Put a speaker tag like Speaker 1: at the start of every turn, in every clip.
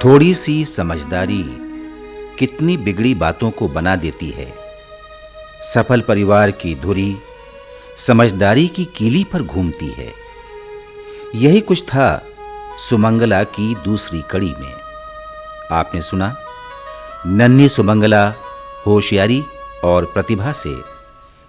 Speaker 1: थोड़ी सी समझदारी कितनी बिगड़ी बातों को बना देती है। सफल परिवार की धुरी समझदारी की कीली पर घूमती है। यही कुछ था सुमंगला की दूसरी कड़ी में। आपने सुना, नन्ही सुमंगला होशियारी और प्रतिभा से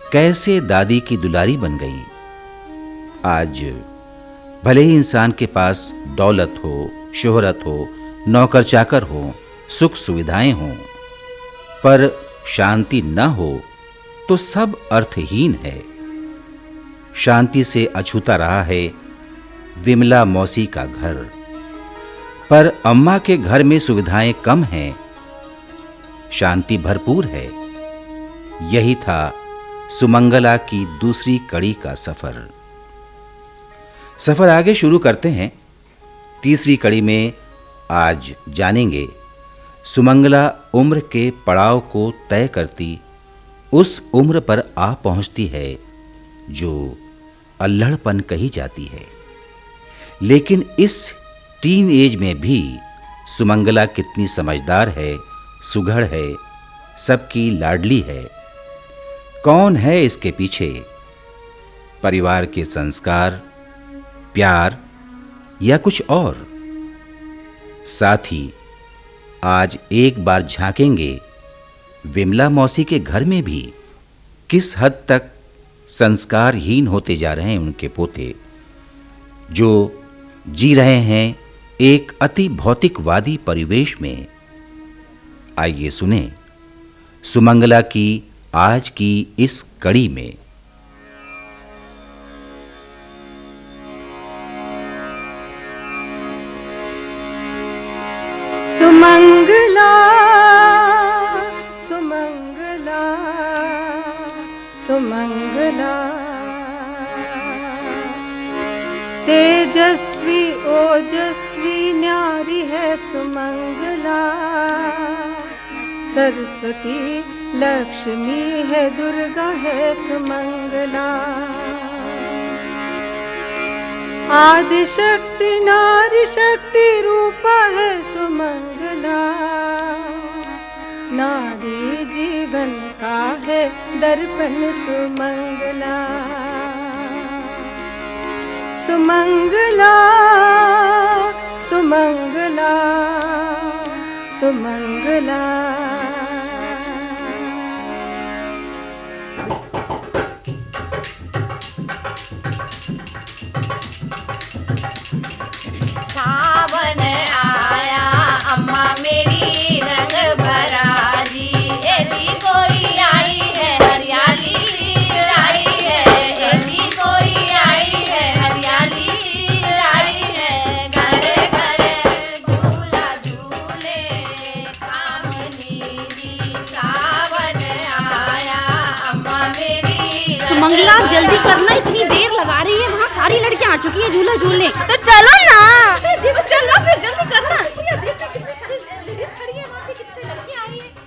Speaker 1: कैसे दादी की दुलारी बन गई। आज भले ही इंसान के पास दौलत हो, शोहरत हो, नौकर चाकर हो, सुख सुविधाएं हों, पर शांति न हो तो सब अर्थहीन है। शांति से अछूता रहा है विमला मौसी का घर, पर अम्मा के घर में सुविधाएं कम हैं, शांति भरपूर है। यही था सुमंगला की दूसरी कड़ी का सफर आगे शुरू करते हैं। तीसरी कड़ी में आज जानेंगे सुमंगला उम्र के पड़ाव को तय करती उस उम्र पर आ पहुंचती है जो अल्हड़पन कही जाती है। लेकिन इस टीन एज में भी सुमंगला कितनी समझदार है, सुघड़ है, सबकी लाडली है। कौन है इसके पीछे? परिवार के संस्कार, प्यार या कुछ और? साथ ही आज एक बार झांकेंगे विमला मौसी के घर में भी किस हद तक संस्कारहीन होते जा रहे हैं उनके पोते, जो जी रहे हैं एक अति भौतिकवादी परिवेश में। आइए सुने सुमंगला की आज की इस कड़ी में।
Speaker 2: सुमंगला सुमंगला सुमंगला, तेजस्वी ओजस्वी न्यारी है सुमंगला। सरस्वती लक्ष्मी है, दुर्गा है सुमंगला। आदि शक्ति नारी शक्ति रूपा है सुमंगला। नारी जीवन का है दर्पण सुमंगला। सुमंगला सुमंगला सुमंगला।
Speaker 3: सावन आया अम्मा मेरी रंग भरा जी, यदि कोई आई है हरियाली लाई है, यदि कोई आई है हरियाली लाई है। घर घर झूला झूले कामनी जी, सावन आया अम्मा मेरी।
Speaker 4: सुमंगला जल्दी करना, इतनी देर लगा रही है, वहाँ सारी लड़कियाँ आ चुकी है झूला झूलने।
Speaker 3: तो चलो ना।
Speaker 4: तो चलो फिर जल्दी करना।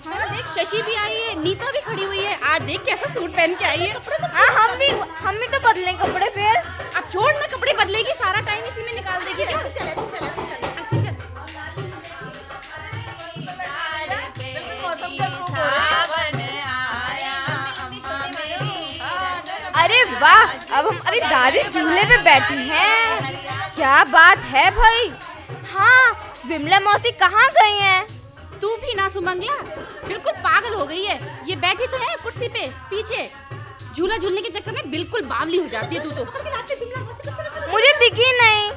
Speaker 4: हाँ देख, शशि भी आई है, नीता भी खड़ी हुई है। आज देख कैसा सूट पहन के आई है।
Speaker 3: हाँ हम भी तो बदले कपड़े फिर।
Speaker 4: अब छोड़ ना, कपड़े बदलेगी, सारा टाइम इसी में निकाल देगी। क्या चल।
Speaker 3: अरे वाह, अब हमारी दादी झूले पे बैठी हैं। क्या बात है भाई। हाँ, विमला मौसी कहाँ गई हैं?
Speaker 4: तू भी ना सुमंगला, बिल्कुल पागल हो गई है। ये बैठी तो है कुर्सी पे पीछे, झूला झूलने के चक्कर में बिल्कुल बावली हो जाती है तू तो।
Speaker 3: मुझे दिखी नहीं।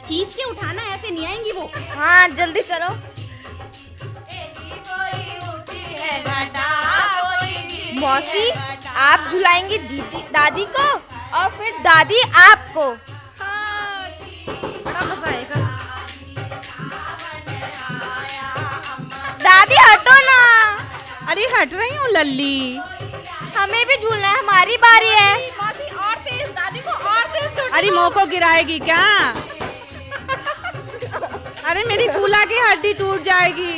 Speaker 4: खींच के उठाना, ऐसे नहीं आएंगी वो।
Speaker 3: हाँ जल्दी चलो। मौसी, आप झुलाएंगी दादी को और फिर दादी आपको।
Speaker 4: बड़ा मजा आएगा।
Speaker 3: दादी हटो ना।
Speaker 2: अरे हट रही हूँ लल्ली।
Speaker 3: हमें भी झूलना है, हमारी बारी है।
Speaker 4: मौसी और तेज, दादी को और तेज।
Speaker 2: अरे मुँह को गिराएगी क्या? अरे मेरी फूला की हड्डी टूट जाएगी।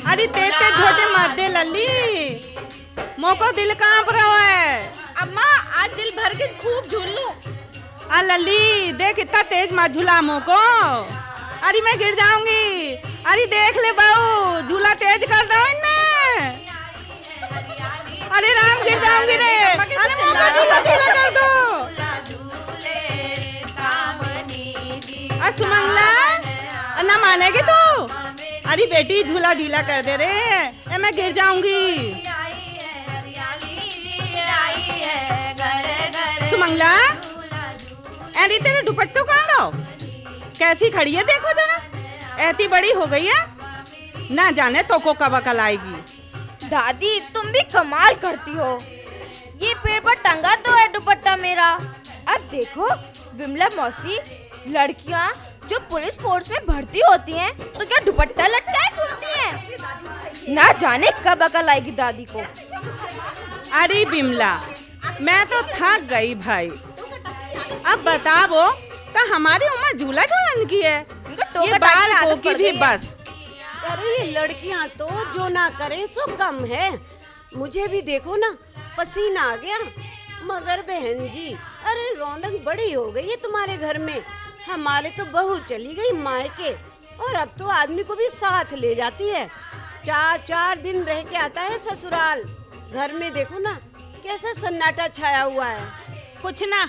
Speaker 2: अरे तेज छोटे मत दे लल्ली। मोको दिल कांप रहा है।
Speaker 4: अम्मा आज दिल भर के खूब झूल लूं।
Speaker 2: आ लल्ली देख इतना तेज मत झूला मोको। अरे मैं गिर जाऊंगी। अरे देख ले बहू झूला तेज कर दो इन्हें। अरे राम गिर जाऊंगी रे। अरे मोको झूला ढीला कर दो। सुमंगला ना मानेगी तू? अरे बेटी झूला ढीला कर दे रे। मैं गिर जाऊंगी। सुमंगला अरे तेरे दुपट्टो कहाँ गो? कैसी खड़ी है देखो जरा। ऐसी बड़ी हो गई है ना जाने तो को कब अकल आएगी।
Speaker 3: दादी तुम भी कमाल करती हो। ये पेड़ पर टंगा तो है दुपट्टा मेरा। अब देखो विमला मौसी, लड़कियां जो पुलिस फोर्स में भर्ती होती हैं तो क्या दुपट्टा लटकाए घूमती हैं? ना जाने कब अकल आएगी दादी को।
Speaker 2: अरे बिमला मैं तो थक गई भाई। अब बताओ तो हमारी उम्र झूला झूलन की है। ये बाल को की भी बस।
Speaker 5: अरे ये लड़कियां तो जो ना करे सो कम है। मुझे भी देखो ना पसीना आ गया। मगर बहन जी अरे रौनक बड़ी हो गई है तुम्हारे घर में। हमारे तो बहू चली गई मायके और अब तो आदमी को भी साथ ले जाती है। 4 दिन रह के आता है ससुराल। घर में देखो ना कैसा सन्नाटा छाया हुआ है।
Speaker 2: कुछ ना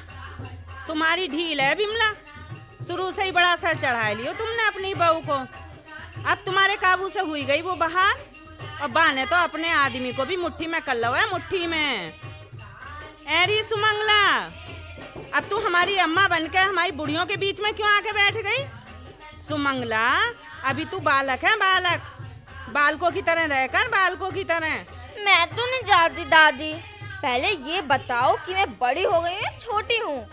Speaker 2: तुम्हारी ढील है बिमला। शुरू से ही बड़ा सर चढ़ा लियो तुमने अपनी बहू को। अब तुम्हारे काबू से हुई गई वो बाहर। और बा ने तो अपने आदमी को भी मुट्ठी में कर लो है, मुट्ठी में। एरी सुमंगला अब तू हमारी अम्मा बनके हमारी बुढ़ियों के बीच में क्यों आके बैठ गई? सुमंगला अभी तू बालक है, बालक। बालकों की तरह रहकर बालकों की तरह।
Speaker 3: मैं तो नहीं जाती दादी। पहले ये बताओ कि मैं बड़ी हो गई हूँ छोटी हूँ?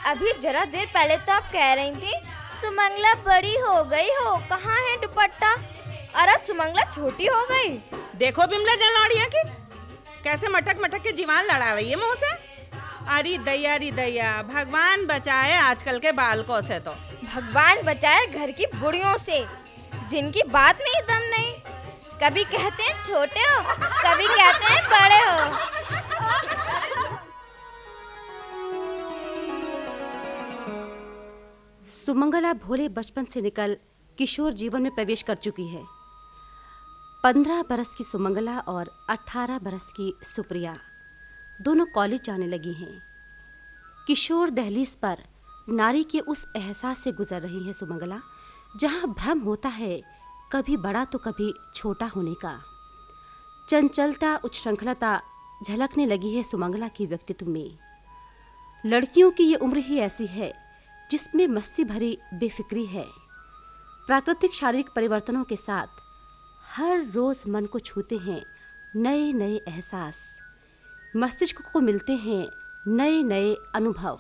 Speaker 3: अभी जरा देर पहले तो आप कह रही थी सुमंगला बड़ी हो गई हो, कहाँ है दुपट्टा? अरे सुमंगला छोटी हो गई।
Speaker 2: देखो बिमला जलौड़िया की कैसे मटक मटक के जीवान लड़ा रही है मुंह से। अरे दैया भगवान बचाए आजकल के बालकों से। तो
Speaker 3: भगवान बचाए घर की बुढ़ियों से जिनकी बात में ही दम नहीं। कभी कहते हैं छोटे हो, कभी कहते हैं बड़े हो।
Speaker 5: सुमंगला भोले बचपन से निकल किशोर जीवन में प्रवेश कर चुकी है। 15 बरस की सुमंगला और 18 बरस की सुप्रिया दोनों कॉलेज जाने लगी हैं। किशोर दहलीज पर नारी के उस एहसास से गुजर रही है सुमंगला जहां भ्रम होता है कभी बड़ा तो कभी छोटा होने का। चंचलता, उच्छृंखलता झलकने लगी है सुमंगला के व्यक्तित्व में। लड़कियों की ये उम्र ही ऐसी है जिसमें मस्ती भरी बेफिक्री है। प्राकृतिक शारीरिक परिवर्तनों के साथ हर रोज मन को छूते हैं नए नए एहसास, मस्तिष्क को मिलते हैं नए नए अनुभव।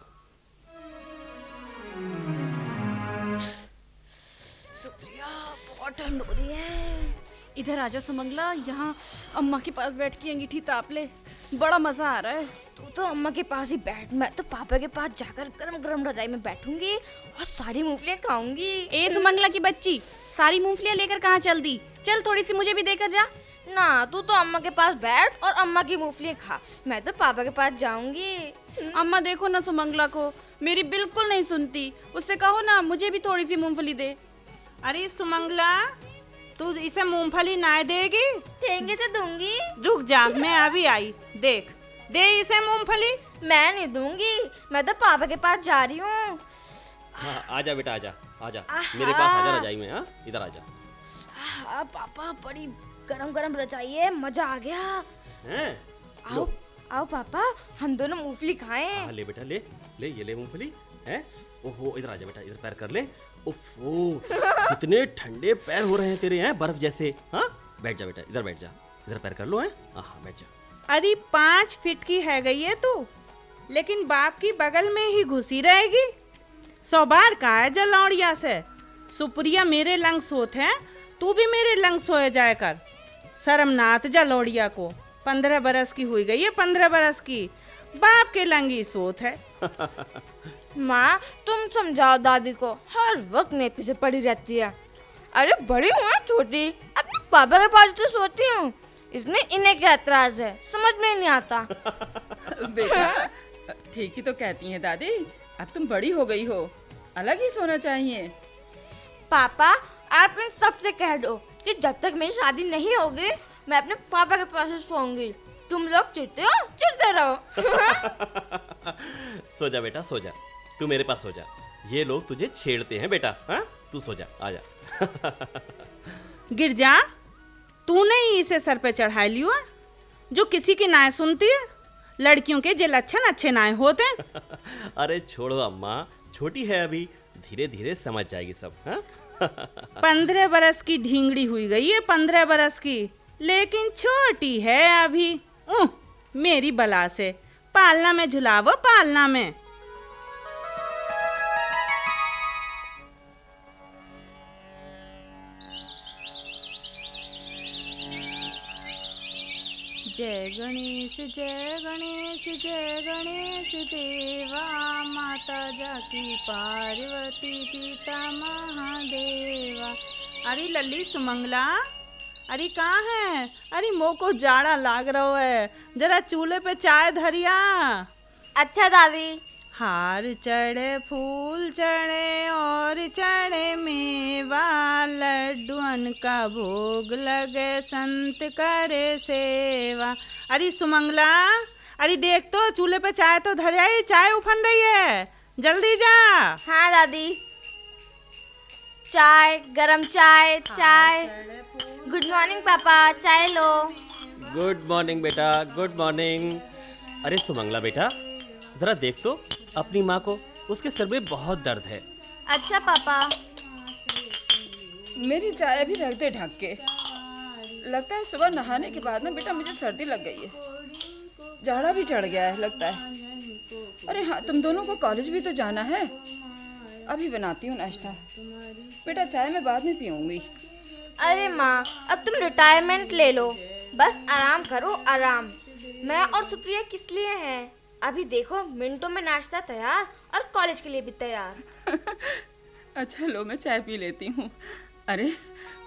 Speaker 3: सुप्रिया बहुत ठंड हो रही है।
Speaker 4: इधर आजा सुमंगला, यहाँ अम्मा के पास बैठ के अंगीठी ताप ले। बड़ा मजा आ रहा है।
Speaker 3: तू तो अम्मा के पास ही बैठ, मैं तो पापा के पास जाकर गरम गरम रजाई में बैठूंगी और सारी मूंगफलियां खाऊंगी।
Speaker 4: ए सुमंगला की बच्ची, सारी मूंगफलियां लेकर कहाँ चल दी? चल थोड़ी सी मुझे भी देकर जा।
Speaker 3: ना तू तो अम्मा के पास बैठ और अम्मा की मूंगफलियां खा, मैं तो पापा के पास जाऊंगी।
Speaker 4: अम्मा देखो ना सुमंगला को, मेरी बिल्कुल नहीं सुनती। उससे कहो ना मुझे भी थोड़ी सी मूंगफली दे।
Speaker 2: अरे सुमंगला तू इसे मूंगफली ना देगी?
Speaker 3: ठेंगे से दूंगी।
Speaker 2: रुक जा मैं अभी आई। देख दे इसे मूंगफली।
Speaker 3: मैं नहीं दूंगी, मैं तो पापा के पास जा रही हूँ।
Speaker 6: हाँ, आजा बेटा आजा आजा मेरे पास आजा रजाई में। हाँ इधर आजा।
Speaker 3: पापा बड़ी गरम गरम रजाई है, मजा आ गया।
Speaker 6: हैं?
Speaker 3: आओ आओ पापा हम दोनों मूंगफली खाएं।
Speaker 6: हाँ ले बेटा ले ले, ये ले मूंगफली। हैं? ओहो इधर आजा बेटा, इधर पैर कर ले। ओफो कितने ठंडे पैर हो रहे हैं तेरे, हैं बर्फ जैसे। हाँ बैठ जा बेटा, इधर बैठ जा, इधर पैर कर लो। हैं? हाँ बैठ जा।
Speaker 2: अरे 5 फीट की है गई है तू, लेकिन बाप की बगल में ही घुसी रहेगी। 100 बार कहा है जलौड़िया से सुप्रिया मेरे लंग सोत है, तू भी मेरे लंग सोए जाए कर। शर्मनाथ जलौड़िया को 15 बरस की हुई गई है, 15 बरस की, बाप के लंगी सोत है।
Speaker 3: माँ तुम समझाओ दादी को, हर वक्त मेरे पीछे पड़ी रहती है। अरे बड़ी हूँ छोटी, अपने पापा के पास तो सोती हूँ, इसमें इन्हें क्या एतराज है, समझ में नहीं आता।
Speaker 7: बेटा ठीक ही तो कहती हैं दादी, अब तुम बड़ी हो गई हो, अलग ही सोना चाहिए।
Speaker 3: पापा आप इन सबसे कह दो कि जब तक मेरी शादी नहीं होगी मैं अपने पापा के पास ही सोऊंगी। तुम लोग चिढ़ते हो, चिढ़ते रहो।
Speaker 6: सो जा बेटा, सो जा, तू मेरे पास सो जा। ये लोग तुझे छेड़ते हैं बेटा। हाँ, तू सो जा, आ जा।
Speaker 2: गिरजा, तूने ही इसे सर पे चढ़ा लियो जो किसी की नाय सुनती है। लड़कियों के जे लक्षण अच्छे नाय होते।
Speaker 6: अरे छोड़ो अम्मा, छोटी है अभी, धीरे धीरे समझ जाएगी सब। हाँ?
Speaker 2: 15 बरस की ढींगड़ी हुई गई है, 15 बरस की, लेकिन छोटी है अभी। मेरी बला से पालना में झुलावो, पालना में। जय गणेश जय गणेश जय गणेश देवा, माता जाकी पार्वती पिता महादेवा। अरे लल्ली सुमंगला, अरे कहाँ है? अरे मो को जाड़ा लाग रहा है, जरा चूल्हे पे चाय धरिया।
Speaker 3: अच्छा दादी।
Speaker 2: हार चढ़े फूल चढ़े और चढ़े मेवा, लड्डुअन का भोग लगे संत करे सेवा। अरे सुमंगला, अरे देख तो चूल्हे पे चाय तो धर आई, चाय उफन रही है, जल्दी जा।
Speaker 3: हाँ दादी। चाय, गरम चाय, चाय। गुड मॉर्निंग पापा, चाय लो।
Speaker 6: गुड मॉर्निंग बेटा, गुड मॉर्निंग। अरे सुमंगला बेटा, जरा देख तो अपनी माँ को, उसके सर में बहुत दर्द है।
Speaker 3: अच्छा पापा।
Speaker 7: मेरी चाय भी रख दे ढक के। लगता है सुबह नहाने के बाद ना बेटा मुझे सर्दी लग गई है, जाड़ा भी चढ़ गया है लगता है। अरे हाँ, तुम दोनों को कॉलेज भी तो जाना है। अभी बनाती हूँ नाश्ता, बेटा चाय मैं बाद में पीऊंगी।
Speaker 3: अरे माँ, अब तुम रिटायरमेंट ले लो, बस आराम करो, आराम। मैं और सुप्रिया किस लिए हैं? अभी देखो मिनटों में नाश्ता तैयार और कॉलेज के लिए भी तैयार।
Speaker 7: अच्छा लो, मैं चाय पी लेती हूँ। अरे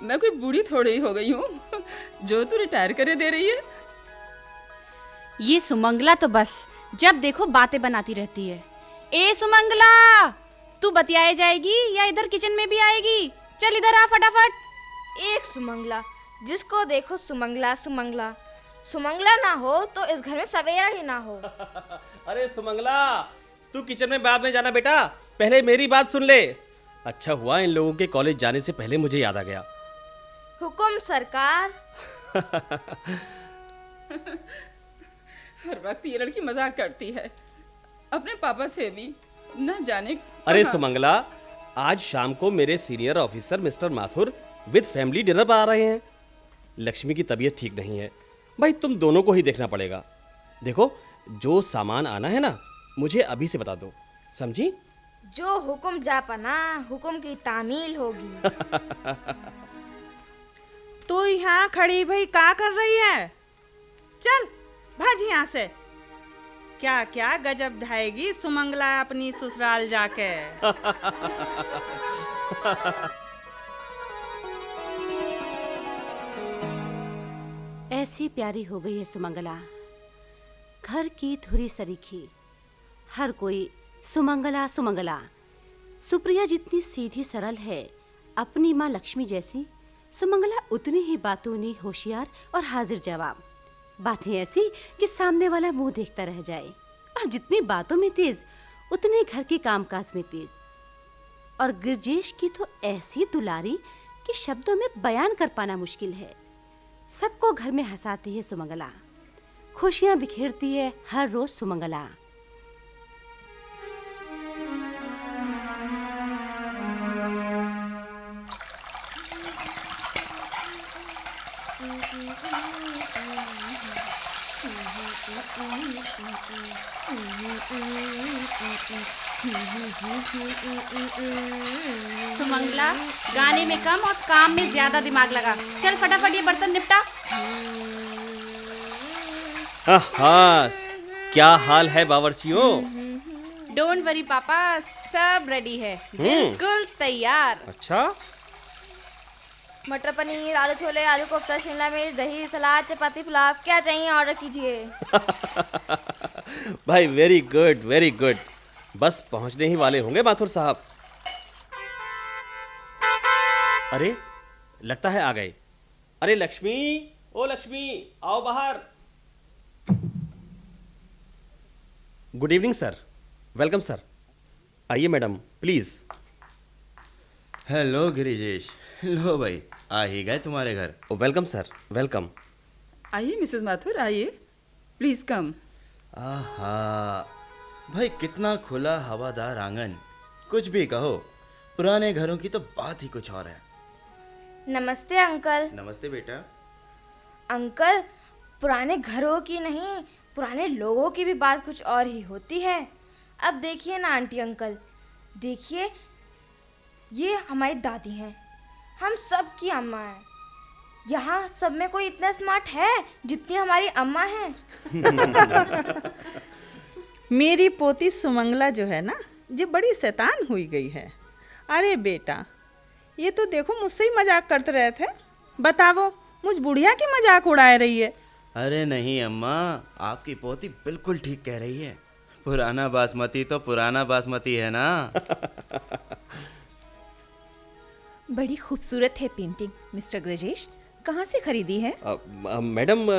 Speaker 7: मैं कोई बूढ़ी थोड़ी ही हो गई हूँ जो तू रिटायर करे दे रही है।
Speaker 4: ये सुमंगला तो बस जब देखो बातें बनाती रहती है। ए सुमंगला, तू बतियाए जाएगी या इधर किचन में भी आएगी? चल इधर आ फटाफट।
Speaker 3: एक सुमंगला, जिसको देखो सुमंगला सुमंगला। सुमंगला ना हो तो इस घर में सवेरा ही ना हो।
Speaker 6: अरे सुमंगला, तू किचन में बाद में जाना बेटा, पहले मेरी बात सुन ले। अच्छा हुआ इन लोगों के कॉलेज जाने से पहले मुझे याद आ गया।
Speaker 3: हुकुम सरकार।
Speaker 7: हर वक्त ये लड़की मजाक करती है, अपने पापा से भी न जाने।
Speaker 6: अरे सुमंगला, आज शाम को मेरे senior officer mister Mathur with family dinner पर आ रहे हैं। लक्ष्मी की तबीयत ठीक नहीं है, भाई तुम दोनों को ही देखना पड़ेगा। देखो जो सामान आना है ना, मुझे अभी से बता दो, समझी?
Speaker 3: जो हुकुम जापना, हुकुम की तामील होगी।
Speaker 2: तू यहाँ खड़ी भाई क्या कर रही है? चल भाज यहाँ से। क्या क्या गजब ढाएगी सुमंगला अपनी ससुराल जाके।
Speaker 5: ऐसी प्यारी हो गई है सुमंगला, घर की धुरी सरीखी, हर कोई सुमंगला सुमंगला। सुप्रिया जितनी सीधी सरल है, अपनी माँ लक्ष्मी जैसी, सुमंगला उतनी ही बातूनी, होशियार और हाजिर जवाब। बातें ऐसी कि सामने वाला मुंह देखता रह जाए, और जितनी बातों में तेज उतने घर के कामकाज में तेज। और गिरजेश की तो ऐसी दुलारी कि शब्दों में बयान कर पाना मुश्किल है। सबको घर में हंसाती है सुमंगला, खुशियां बिखेरती है हर रोज सुमंगला।
Speaker 4: सुमंगला, गाने में कम और काम में ज्यादा दिमाग लगा। चल फटाफट ये बर्तन निपटा।
Speaker 6: हाँ, क्या हाल है बावर्चियों?
Speaker 4: डोंट वरी पापा, सब रेडी है, बिल्कुल तैयार।
Speaker 6: अच्छा,
Speaker 3: मटर पनीर, आलू छोले, आलू कोफ्ता, शिमला मिर्च, दही, सलाद, चपाती, पुलाव, क्या चाहिए ऑर्डर कीजिए।
Speaker 6: भाई वेरी गुड वेरी गुड। बस पहुंचने ही वाले होंगे माथुर साहब। अरे लगता है आ गए। अरे लक्ष्मी, ओ लक्ष्मी, आओ बाहर। Good evening sir. Welcome sir. आइए मैडम प्लीज।
Speaker 8: हेलो गिरिजेश। लो भाई, आ ही गए तुम्हारे घर।
Speaker 6: Welcome sir, welcome.
Speaker 7: आइए मिसेस माथुर, आइए, प्लीज कम।
Speaker 8: आहा भाई, कितना खुला हवादार आंगन। कुछ भी कहो, पुराने घरों की तो बात ही कुछ और है।
Speaker 3: नमस्ते अंकल।
Speaker 8: नमस्ते बेटा।
Speaker 3: अंकल, पुराने घरों की नहीं, पुराने लोगों की भी बात कुछ और ही होती है। अब देखिए ना आंटी अंकल, देखिए ये हमारी दादी हैं, हम सब की अम्मा हैं। यहाँ सब में कोई इतना स्मार्ट है जितनी हमारी अम्मा हैं।
Speaker 2: मेरी पोती सुमंगला जो है ना, ये बड़ी शैतान हुई गई है। अरे बेटा, ये तो देखो मुझसे ही मजाक करते रहे थे। बताओ, मुझ बुढ़िया की मजाक उड़ा रही है।
Speaker 8: अरे नहीं अम्मा, आपकी पोती बिल्कुल ठीक कह रही है। पुराना बासमती तो पुराना बासमती है ना।
Speaker 9: बड़ी खूबसूरत है पेंटिंग मिस्टर ग्रजेश, कहाँ से खरीदी है?
Speaker 6: मैडम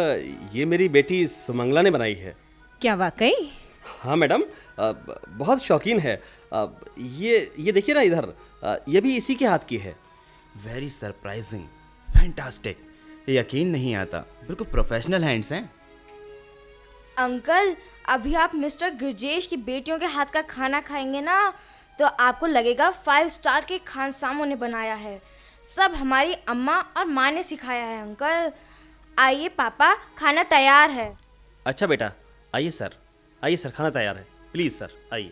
Speaker 6: ये मेरी बेटी सुमंगला ने बनाई है।
Speaker 9: क्या वाकई?
Speaker 6: हाँ मैडम, बहुत शौकीन है। ये देखिए ना इधर, ये भी इसी के हाथ की है।
Speaker 8: Very surprising, fantastic. यकीन नहीं आता, बिल्कुल प्रोफेशनल हैंड्स हैं।
Speaker 3: अंकल, अभी आप मिस्टर गिरजेश की बेटियों के हाथ का खाना खाएंगे ना, तो आपको लगेगा 5 स्टार के खानसामों ने बनाया है। सब हमारी अम्मा और माँ ने सिखाया है अंकल। आइए पापा, खाना तैयार है।
Speaker 6: अच्छा बेटा, आइए सर, आइए सर, खाना तैयार है। प्लीज सर आइए।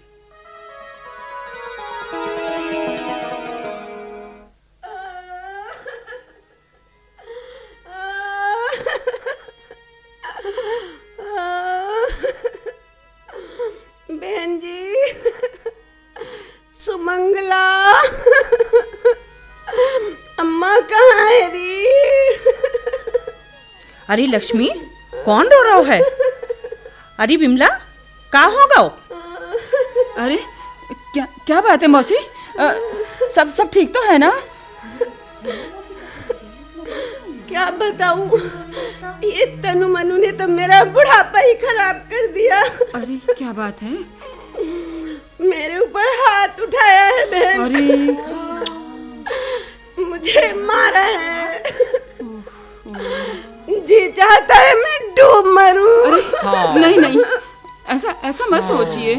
Speaker 10: बहन जी, सुमंगला, अम्मा कहाँ है री?
Speaker 2: अरे लक्ष्मी, कौन रो रहा है? अरे बिमला, का होगा?
Speaker 7: अरे क्या क्या बात है मौसी? सब ठीक तो है ना?
Speaker 10: क्या बताऊं, ये तनु मनु ने तो मेरा बुढ़ापा ही खराब कर दिया।
Speaker 7: अरे क्या बात है?
Speaker 10: मेरे ऊपर हाथ उठाया है बहन।
Speaker 7: अरे
Speaker 10: मुझे मारा है। जी चाहता है मैं डूब मरूं।
Speaker 7: अरे नहीं नहीं, ऐसा मत सोचिए।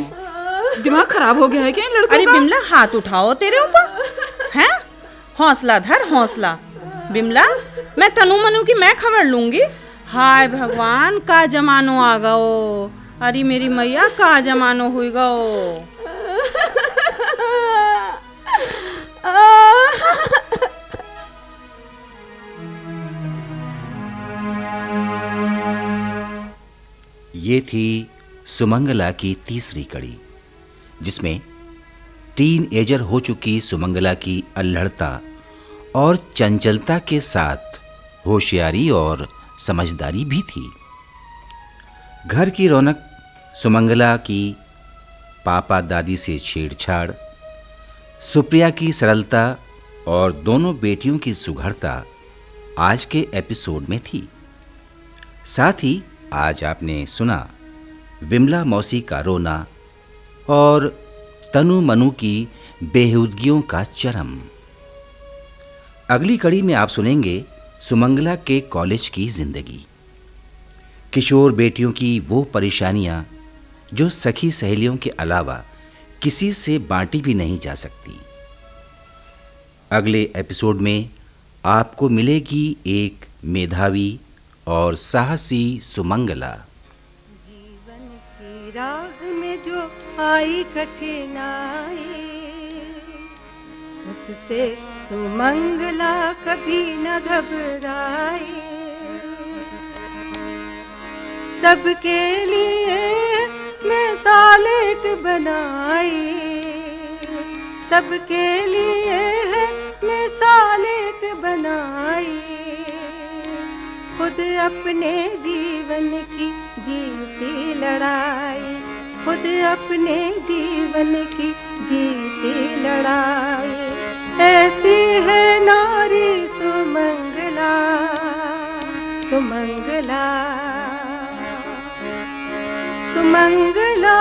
Speaker 7: दिमाग खराब हो गया है क्या इन लड़कों का?
Speaker 2: अरे बिमला, हाथ उठाओ तेरे ऊपर हैं। हौसला धर, हौसला। बिमला, मैं तनु मनु की मैं खबर लूंगी। हाय भगवान, का जमानो आ गओ। अरे मेरी मैया, का जमानो हुई गओ।
Speaker 1: ये थी सुमंगला की तीसरी कड़ी, जिसमें टीन एजर हो चुकी सुमंगला की अल्हड़ता और चंचलता के साथ होशियारी और समझदारी भी थी। घर की रौनक सुमंगला की पापा दादी से छेड़छाड़, सुप्रिया की सरलता और दोनों बेटियों की सुघड़ता आज के एपिसोड में थी। साथ ही आज आपने सुना विमला मौसी का रोना और तनु मनु की बेहुदगियों का चरम। अगली कड़ी में आप सुनेंगे सुमंगला के कॉलेज की जिंदगी, किशोर बेटियों की वो परेशानियां जो सखी सहेलियों के अलावा किसी से बांटी भी नहीं जा सकती। अगले एपिसोड में आपको मिलेगी एक मेधावी और साहसी सुमंगला।
Speaker 10: जीवन की राह में जो आई कठिनाई, उससे सुमंगला कभी न घबराई। सबके लिए मिसाल एक बनाई, सबके लिए है मिसाल एक बनाई। बनाई, खुद अपने जीवन की जीती लड़ाई, खुद अपने जीवन की जीती लड़ाई। ऐसी है नारी सुमंगला, सुमंगला, सुमंगला।